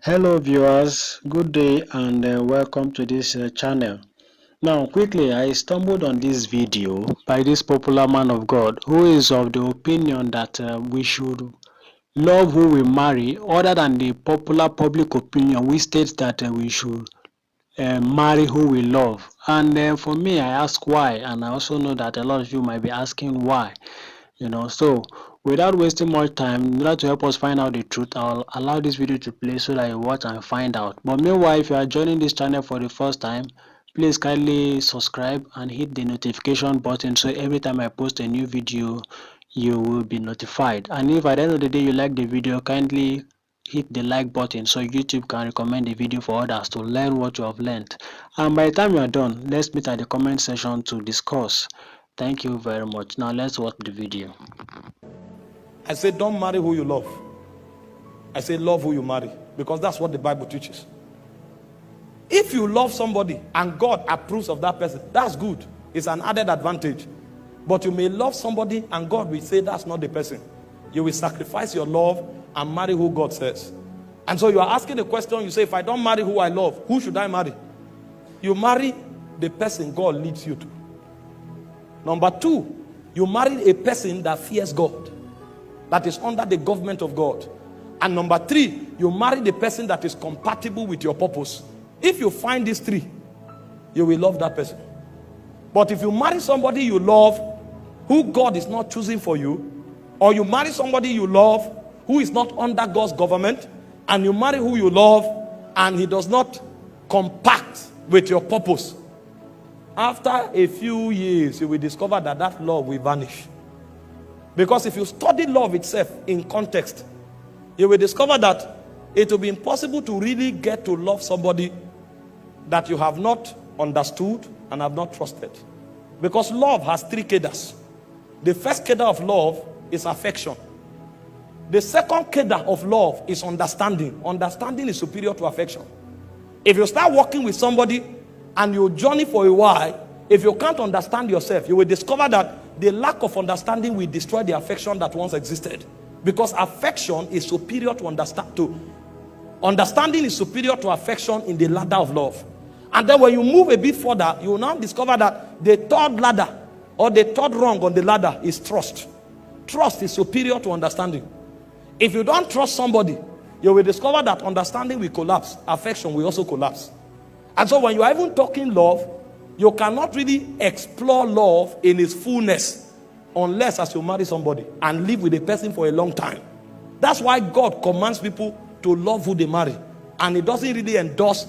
Hello viewers, good day and welcome to this channel. Now quickly, I stumbled on this video by this popular man of God who is of the opinion that we should love who we marry other than the popular public opinion which states that we should marry who we love. And for me, I ask why, and I also know that a lot of you might be asking why. So without wasting much time, in order to help us find out the truth, I'll allow this video to play so that you watch and find out. But meanwhile, if you are joining this channel for the first time, please kindly subscribe and hit the notification button so every time I post a new video you will be notified. And if at the end of the day you like the video, kindly hit the like button so YouTube can recommend the video for others to learn what you have learned. And by the time you are done, let's meet at the comment section to discuss. Thank you very much. Now let's watch the video. I say don't marry who you love. I say love who you marry, because that's what the Bible teaches. If you love somebody and God approves of that person, that's good. It's an added advantage. But you may love somebody and God will say that's not the person. You will sacrifice your love and marry who God says. And so you are asking the question, you say, if I don't marry who I love, who should I marry? You marry the person God leads you to. Number two, you marry a person that fears God, that is under the government of God. And number three, you marry the person that is compatible with your purpose. If you find these three, you will love that person. But if you marry somebody you love who God is not choosing for you, or you marry somebody you love who is not under God's government, and you marry who you love and he does not compact with your purpose, after a few years you will discover that that love will vanish. Because if you study love itself in context, you will discover that it will be impossible to really get to love somebody that you have not understood and have not trusted. Because love has three cadres. The first cadre of love is affection. The second cadre of love is understanding. Understanding is superior to affection. If you start working with somebody and you journey for a while, if you can't understand yourself, you will discover that the lack of understanding will destroy the affection that once existed. Because affection is superior to understanding is superior to affection in the ladder of love. And then when you move a bit further, you will now discover that the third ladder or the third rung on the ladder is trust. Trust is superior to understanding. If you don't trust somebody, you will discover that understanding will collapse, affection will also collapse. And so when you are even talking love, you cannot really explore love in its fullness unless as you marry somebody and live with a person for a long time. That's why God commands people to love who they marry. And it doesn't really endorse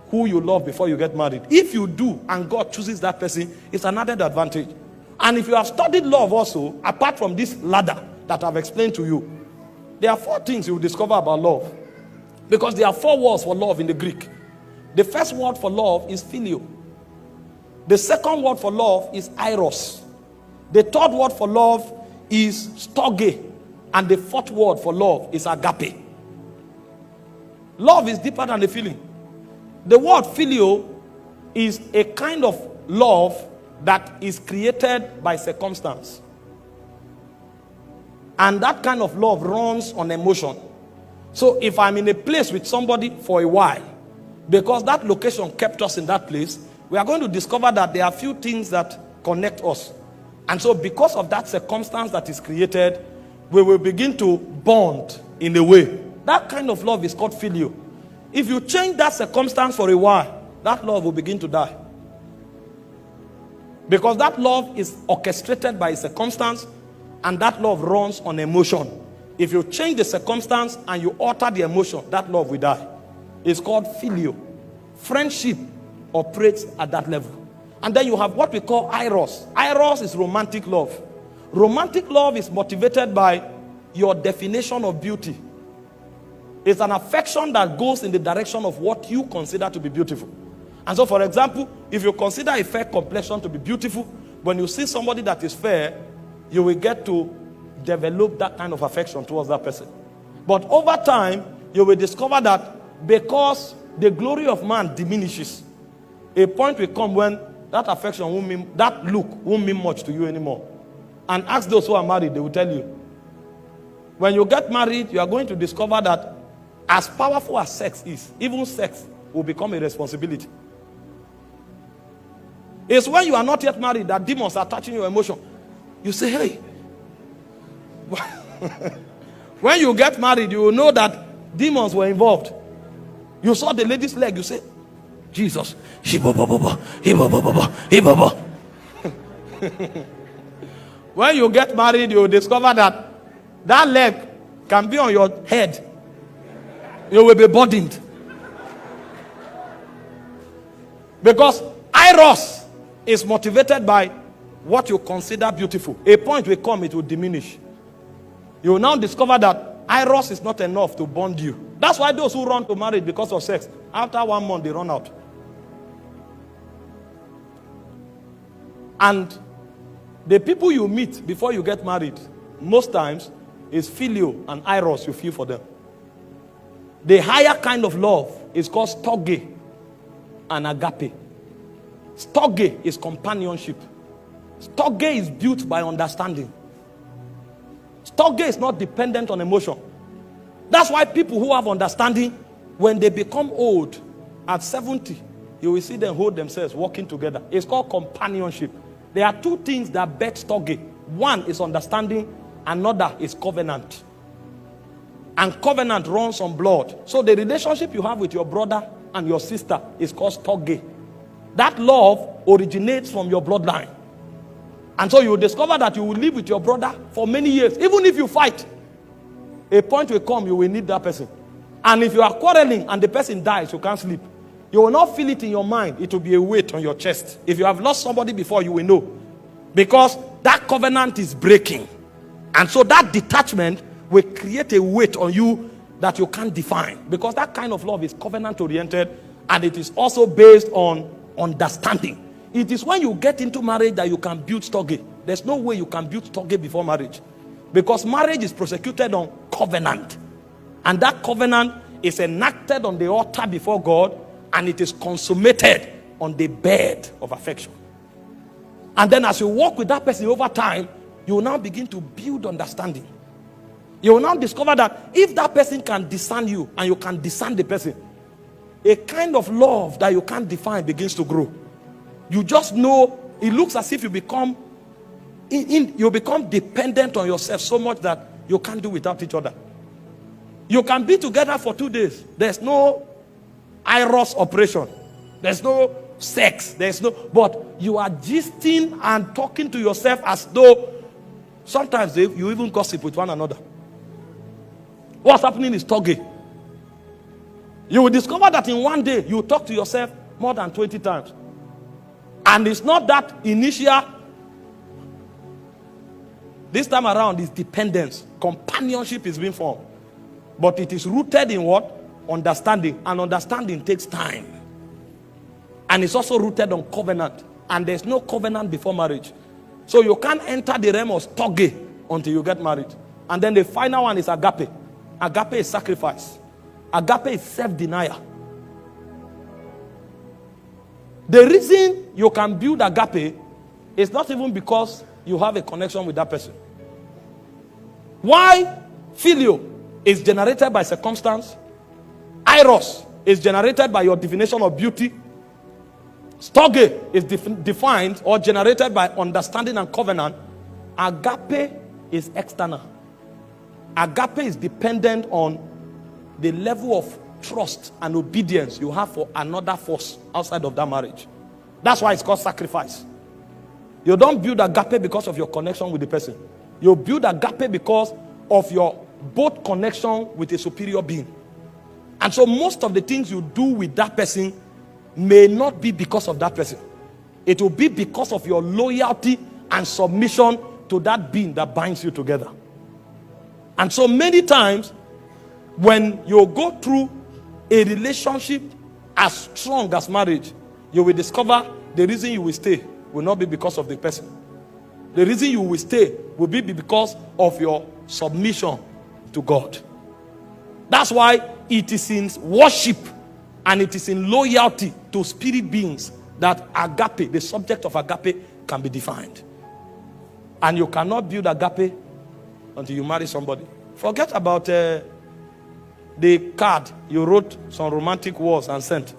who you love before you get married. If you do and God chooses that person, it's an added advantage. And if you have studied love also, apart from this ladder that I've explained to you, there are four things you will discover about love. Because there are four words for love in the Greek. The first word for love is phileo. The second word for love is eros. The third word for love is storge. And the fourth word for love is agape. Love is deeper than the feeling. The word phileo is a kind of love that is created by circumstance. And that kind of love runs on emotion. So if I'm in a place with somebody for a while, because that location kept us in that place, we are going to discover that there are few things that connect us. And so because of that circumstance that is created, we will begin to bond in a way. That kind of love is called phileo. If you change that circumstance for a while, that love will begin to die. Because that love is orchestrated by a circumstance, and that love runs on emotion. If you change the circumstance and you alter the emotion, that love will die. It's called phileo. Friendship operates at that level. And then you have what we call eros. Eros is romantic love. Romantic love is motivated by your definition of beauty. It's an affection that goes in the direction of what you consider to be beautiful. And so, for example, if you consider a fair complexion to be beautiful, when you see somebody that is fair, you will get to develop that kind of affection towards that person. But over time, you will discover that because the glory of man diminishes, a point will come when that affection won't mean, that look won't mean much to you anymore. And ask those who are married, they will tell you. When you get married, you are going to discover that As powerful as sex is, even sex will become a responsibility. It's when you are not yet married that demons are touching your emotion. You say, hey. When you get married, you will know that demons were involved. You saw the lady's leg, you say, Jesus. When you get married, you will discover that that leg can be on your head. You will be burdened. Because Eros is motivated by what you consider beautiful. A point will come, it will diminish. You will now discover that Eros is not enough to bond you. That's why those who run to marriage because of sex, after 1 month they run out. And the people you meet before you get married, most times, is phileo and Eros you feel for them. The higher kind of love is called storge and agape. Storge is companionship. Storge is built by understanding. Storge is not dependent on emotion. That's why people who have understanding, when they become old, at 70, you will see them hold themselves, walking together. It's called companionship. There are two things that bet storge. One is understanding, another is covenant. And covenant runs on blood. So the relationship you have with your brother and your sister is called storge. That love originates from your bloodline. And so you will discover that you will live with your brother for many years. Even if you fight, a point will come, you will need that person. And if you are quarreling and the person dies, you can't sleep. You will not feel it in your mind. It will be a weight on your chest. If you have lost somebody before, you will know. Because that covenant is breaking. And so that detachment will create a weight on you that you can't define. Because that kind of love is covenant oriented, and it is also based on understanding. It is when you get into marriage that you can build storge. There's no way you can build storge before marriage. Because marriage is prosecuted on covenant. And that covenant is enacted on the altar before God, and it is consummated on the bed of affection. And then as you walk with that person over time, you will now begin to build understanding. You will now discover that if that person can discern you and you can discern the person, a kind of love that you can't define begins to grow. You just know, it looks as if you become dependent on yourself so much that you can't do without each other. You can be together for 2 days. There's no Eros operation. There's no sex. But you are gisting and talking to yourself as though sometimes you even gossip with one another. What's happening is storge. You will discover that in 1 day, you talk to yourself more than 20 times. And it's not that initial. This time around is dependence. Companionship is being formed. But it is rooted in what? Understanding. And understanding takes time. And it's also rooted on covenant. And there's no covenant before marriage. So you can't enter the realm of storge until you get married. And then the final one is agape. Agape is sacrifice. Agape is self-denial. The reason you can build agape is not even because you have a connection with that person. Why phileo is generated by circumstance, Eros is generated by your definition of beauty, storge is defined or generated by understanding and covenant, agape is external. Agape is dependent on the level of trust and obedience you have for another force outside of that marriage. That's why it's called sacrifice. You don't build agape because of your connection with the person. You build agape because of your both connection with a superior being. And so most of the things you do with that person may not be because of that person. It will be because of your loyalty and submission to that being that binds you together. And so many times when you go through a relationship as strong as marriage, you will discover the reason you will stay will not be because of the person. The reason you will stay will be because of your submission to God. That's why it is in worship and it is in loyalty to spirit beings that agape, the subject of agape, can be defined. And you cannot build agape until you marry somebody. Forget about the card you wrote some romantic words and sent.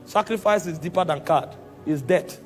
Sacrifice is deeper than card. It's death.